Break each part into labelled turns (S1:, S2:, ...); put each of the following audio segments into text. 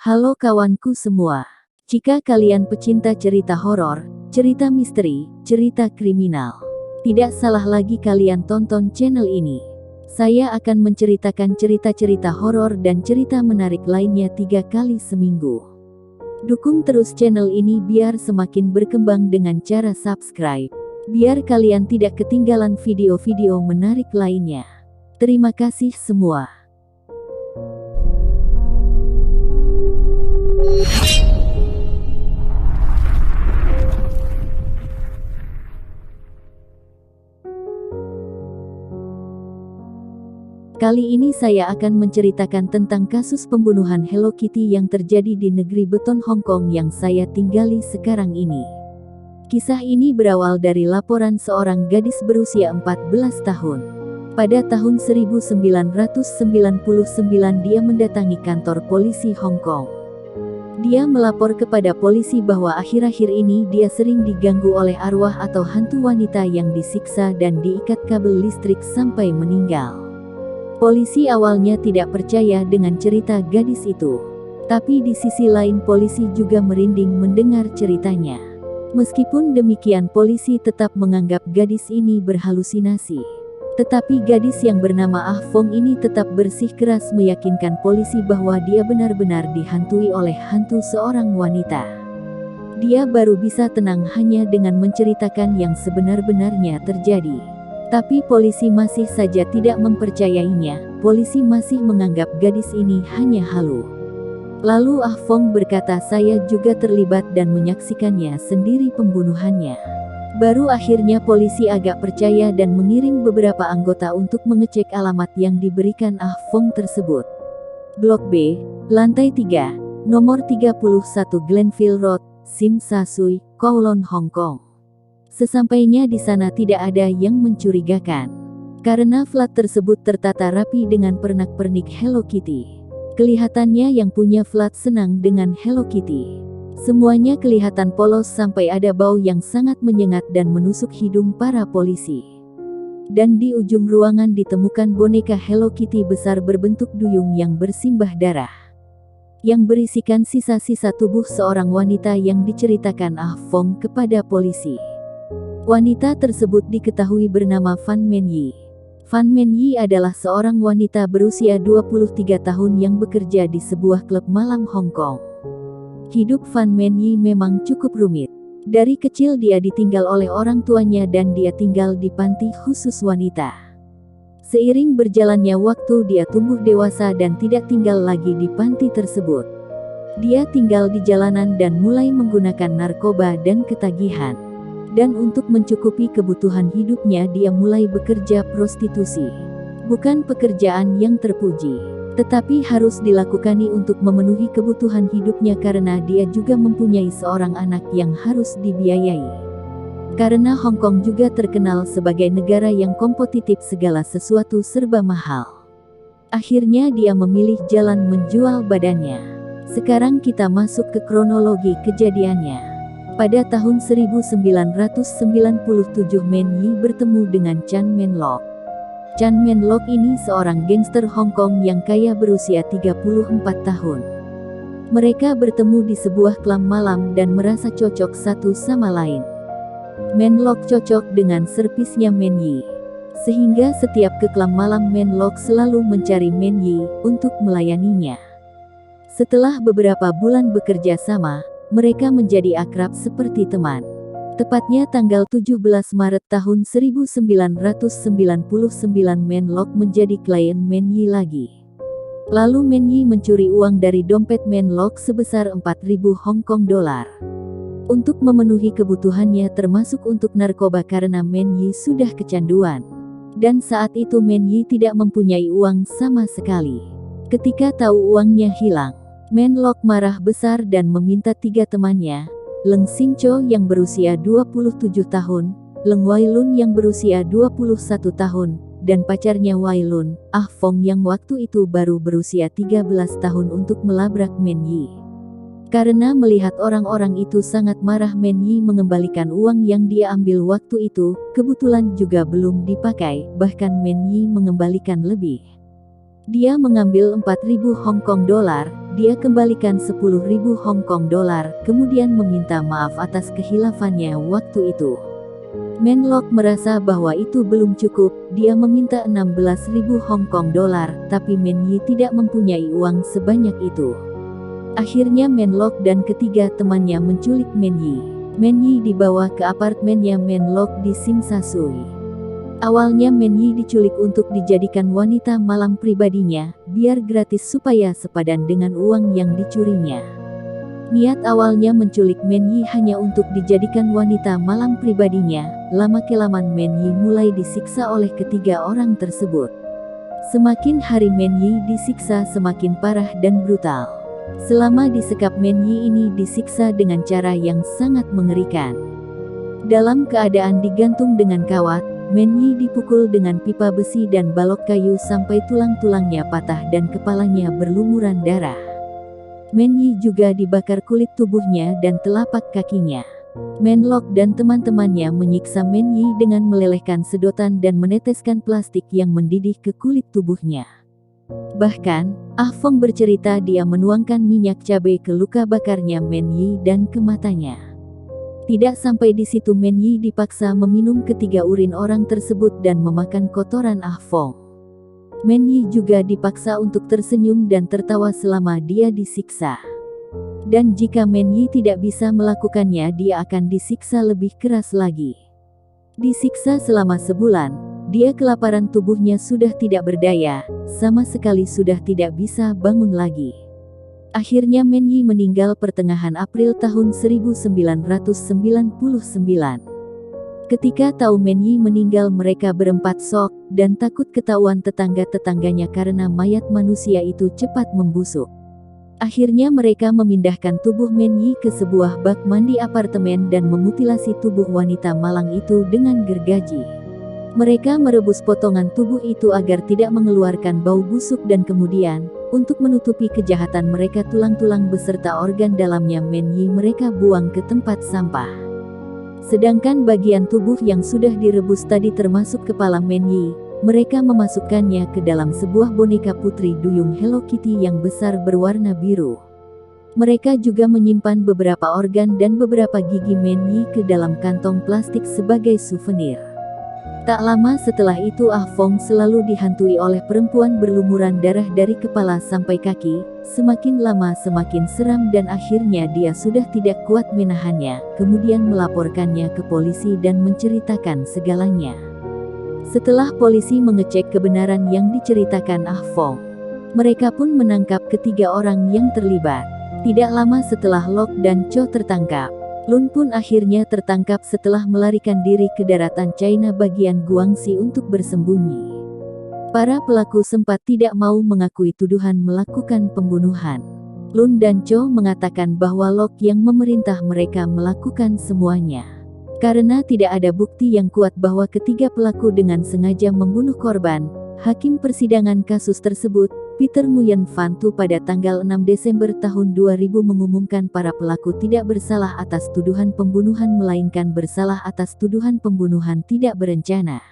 S1: Halo kawanku semua. Jika kalian pecinta cerita horor, cerita misteri, cerita kriminal, tidak salah lagi kalian tonton channel ini. Saya akan menceritakan cerita-cerita horor dan cerita menarik lainnya 3 kali seminggu. Dukung terus channel ini biar semakin berkembang dengan cara subscribe, biar kalian tidak ketinggalan video-video menarik lainnya. Terima kasih semua. Kali ini saya akan menceritakan tentang kasus pembunuhan Hello Kitty yang terjadi di negeri beton Hong Kong yang saya tinggali sekarang ini. Kisah ini berawal dari laporan seorang gadis berusia 14 tahun. Pada tahun 1999 dia mendatangi kantor polisi Hong Kong. Dia melapor kepada polisi bahwa akhir-akhir ini dia sering diganggu oleh arwah atau hantu wanita yang disiksa dan diikat kabel listrik sampai meninggal. Polisi awalnya tidak percaya dengan cerita gadis itu. Tapi di sisi lain polisi juga merinding mendengar ceritanya. Meskipun demikian polisi tetap menganggap gadis ini berhalusinasi. Tetapi gadis yang bernama Ah Fong ini tetap bersikeras meyakinkan polisi bahwa dia benar-benar dihantui oleh hantu seorang wanita. Dia baru bisa tenang hanya dengan menceritakan yang sebenar-benarnya terjadi. Tapi polisi masih saja tidak mempercayainya, polisi masih menganggap gadis ini hanya halu. Lalu Ah Fong berkata, saya juga terlibat dan menyaksikannya sendiri pembunuhannya. Baru akhirnya polisi agak percaya dan mengirim beberapa anggota untuk mengecek alamat yang diberikan Ah Fong tersebut. Blok B, lantai 3, nomor 31 Glenville Road, Sim Sa Sui, Kowloon, Hong Kong. Sesampainya di sana tidak ada yang mencurigakan. Karena flat tersebut tertata rapi dengan pernak-pernik Hello Kitty. Kelihatannya yang punya flat senang dengan Hello Kitty. Semuanya kelihatan polos sampai ada bau yang sangat menyengat dan menusuk hidung para polisi. Dan di ujung ruangan ditemukan boneka Hello Kitty besar berbentuk duyung yang bersimbah darah. Yang berisikan sisa-sisa tubuh seorang wanita yang diceritakan Ah Fong kepada polisi. Wanita tersebut diketahui bernama Fan Men Yi. Fan Men Yi adalah seorang wanita berusia 23 tahun yang bekerja di sebuah klub malam Hong Kong. Hidup Fan Men Yi memang cukup rumit. Dari kecil dia ditinggal oleh orang tuanya dan dia tinggal di panti khusus wanita. Seiring berjalannya waktu dia tumbuh dewasa dan tidak tinggal lagi di panti tersebut. Dia tinggal di jalanan dan mulai menggunakan narkoba dan ketagihan. Dan untuk mencukupi kebutuhan hidupnya dia mulai bekerja prostitusi. Bukan pekerjaan yang terpuji, tetapi harus dilakukani untuk memenuhi kebutuhan hidupnya karena dia juga mempunyai seorang anak yang harus dibiayai. Karena Hong Kong juga terkenal sebagai negara yang kompetitif, segala sesuatu serba mahal. Akhirnya dia memilih jalan menjual badannya. Sekarang kita masuk ke kronologi kejadiannya. Pada tahun 1997 Men Yi bertemu dengan Chan Men Lok. Chan Men Lok ini seorang gangster Hong Kong yang kaya berusia 34 tahun. Mereka bertemu di sebuah klub malam dan merasa cocok satu sama lain. Men Lok cocok dengan servisnya Men Yi. Sehingga setiap ke klub malam Men Lok selalu mencari Men Yi untuk melayaninya. Setelah beberapa bulan bekerja sama, mereka menjadi akrab seperti teman. Tepatnya tanggal 17 Maret tahun 1999 Men Lok menjadi klien Men Yi lagi. Lalu Men Yi mencuri uang dari dompet Men Lok sebesar 4.000 Hong Kong dolar. Untuk memenuhi kebutuhannya termasuk untuk narkoba karena Men Yi sudah kecanduan. Dan saat itu Men Yi tidak mempunyai uang sama sekali. Ketika tahu uangnya hilang, Men Lok marah besar dan meminta 3 temannya, Leng Sing Cho yang berusia 27 tahun, Leng Wai Lun yang berusia 21 tahun, dan pacarnya Wai Lun, Ah Fong yang waktu itu baru berusia 13 tahun untuk melabrak Men Yi. Karena melihat orang-orang itu sangat marah, Men Yi mengembalikan uang yang dia ambil waktu itu, kebetulan juga belum dipakai, bahkan Men Yi mengembalikan lebih. Dia mengambil 4.000 Hong Kong dolar, dia kembalikan 10.000 Hong Kong dolar, kemudian meminta maaf atas kehilafannya waktu itu. Menlok merasa bahwa itu belum cukup, dia meminta 16.000 Hong Kong dolar, tapi Men Yi tidak mempunyai uang sebanyak itu. Akhirnya Menlok dan ketiga temannya menculik Men Yi. Men Yi dibawa ke apartemennya Menlok di Tsim Sha Tsui. Awalnya Men Yi diculik untuk dijadikan wanita malam pribadinya, biar gratis supaya sepadan dengan uang yang dicurinya. Niat awalnya menculik Men Yi hanya untuk dijadikan wanita malam pribadinya, lama-kelamaan Men Yi mulai disiksa oleh ketiga orang tersebut. Semakin hari Men Yi disiksa semakin parah dan brutal. Selama disekap Men Yi ini disiksa dengan cara yang sangat mengerikan. Dalam keadaan digantung dengan kawat, Men Yi dipukul dengan pipa besi dan balok kayu sampai tulang-tulangnya patah dan kepalanya berlumuran darah. Men Yi juga dibakar kulit tubuhnya dan telapak kakinya. Menlok dan teman-temannya menyiksa Men Yi dengan melelehkan sedotan dan meneteskan plastik yang mendidih ke kulit tubuhnya. Bahkan, Ah Fong bercerita dia menuangkan minyak cabai ke luka bakarnya Men Yi dan ke matanya. Tidak sampai di situ Men Yi dipaksa meminum ketiga urin orang tersebut dan memakan kotoran Ah Fong. Men Yi juga dipaksa untuk tersenyum dan tertawa selama dia disiksa. Dan jika Men Yi tidak bisa melakukannya dia akan disiksa lebih keras lagi. Disiksa selama sebulan, dia kelaparan tubuhnya sudah tidak berdaya, sama sekali sudah tidak bisa bangun lagi. Akhirnya Men Yi meninggal pertengahan April tahun 1999. Ketika tahu Men Yi meninggal mereka berempat shock, dan takut ketahuan tetangga-tetangganya karena mayat manusia itu cepat membusuk. Akhirnya mereka memindahkan tubuh Men Yi ke sebuah bak mandi apartemen dan memutilasi tubuh wanita malang itu dengan gergaji. Mereka merebus potongan tubuh itu agar tidak mengeluarkan bau busuk dan kemudian, untuk menutupi kejahatan mereka tulang-tulang beserta organ dalamnya Men Yi mereka buang ke tempat sampah. Sedangkan bagian tubuh yang sudah direbus tadi termasuk kepala Men Yi, mereka memasukkannya ke dalam sebuah boneka putri duyung Hello Kitty yang besar berwarna biru. Mereka juga menyimpan beberapa organ dan beberapa gigi Men Yi ke dalam kantong plastik sebagai souvenir. Tak lama setelah itu Ah Fong selalu dihantui oleh perempuan berlumuran darah dari kepala sampai kaki, semakin lama semakin seram dan akhirnya dia sudah tidak kuat menahannya, kemudian melaporkannya ke polisi dan menceritakan segalanya. Setelah polisi mengecek kebenaran yang diceritakan Ah Fong, mereka pun menangkap ketiga orang yang terlibat. Tidak lama setelah Lok dan Cho tertangkap, Lun pun akhirnya tertangkap setelah melarikan diri ke daratan China bagian Guangxi untuk bersembunyi. Para pelaku sempat tidak mau mengakui tuduhan melakukan pembunuhan. Lun dan Cho mengatakan bahwa Lok yang memerintah mereka melakukan semuanya. Karena tidak ada bukti yang kuat bahwa ketiga pelaku dengan sengaja membunuh korban, hakim persidangan kasus tersebut, Peter Nguyen Van Tu pada tanggal 6 Desember tahun 2000 mengumumkan para pelaku tidak bersalah atas tuduhan pembunuhan melainkan bersalah atas tuduhan pembunuhan tidak berencana.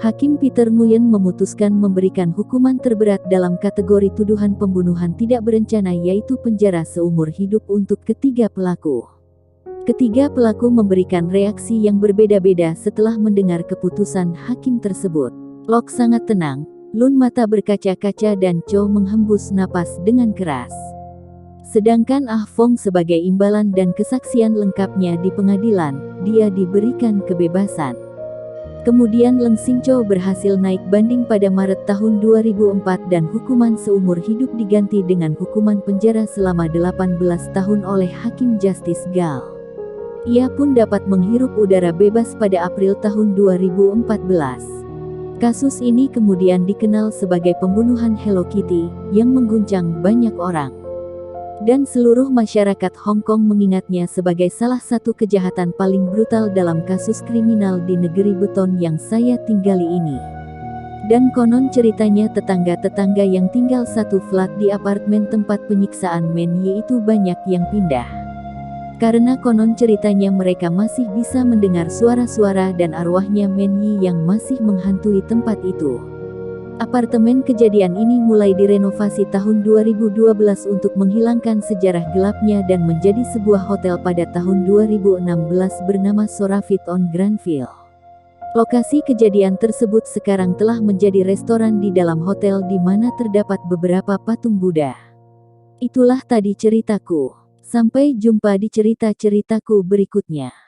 S1: Hakim Peter Nguyen memutuskan memberikan hukuman terberat dalam kategori tuduhan pembunuhan tidak berencana yaitu penjara seumur hidup untuk ketiga pelaku. Ketiga pelaku memberikan reaksi yang berbeda-beda setelah mendengar keputusan hakim tersebut. Lok sangat tenang, Lun mata berkaca-kaca dan Cho menghembus napas dengan keras. Sedangkan Ah Fong sebagai imbalan dan kesaksian lengkapnya di pengadilan, dia diberikan kebebasan. Kemudian Leng Xingchou berhasil naik banding pada Maret tahun 2004 dan hukuman seumur hidup diganti dengan hukuman penjara selama 18 tahun oleh Hakim Justice Gal. Ia pun dapat menghirup udara bebas pada April tahun 2014. Kasus ini kemudian dikenal sebagai pembunuhan Hello Kitty, yang mengguncang banyak orang. Dan seluruh masyarakat Hong Kong mengingatnya sebagai salah satu kejahatan paling brutal dalam kasus kriminal di negeri beton yang saya tinggali ini. Dan konon ceritanya tetangga-tetangga yang tinggal satu flat di apartemen tempat penyiksaan Men Yi itu banyak yang pindah. Karena konon ceritanya mereka masih bisa mendengar suara-suara dan arwahnya Men Yi yang masih menghantui tempat itu. Apartemen kejadian ini mulai direnovasi tahun 2012 untuk menghilangkan sejarah gelapnya dan menjadi sebuah hotel pada tahun 2016 bernama Sorafit on Granville. Lokasi kejadian tersebut sekarang telah menjadi restoran di dalam hotel di mana terdapat beberapa patung Buddha. Itulah tadi ceritaku. Sampai jumpa di cerita-ceritaku berikutnya.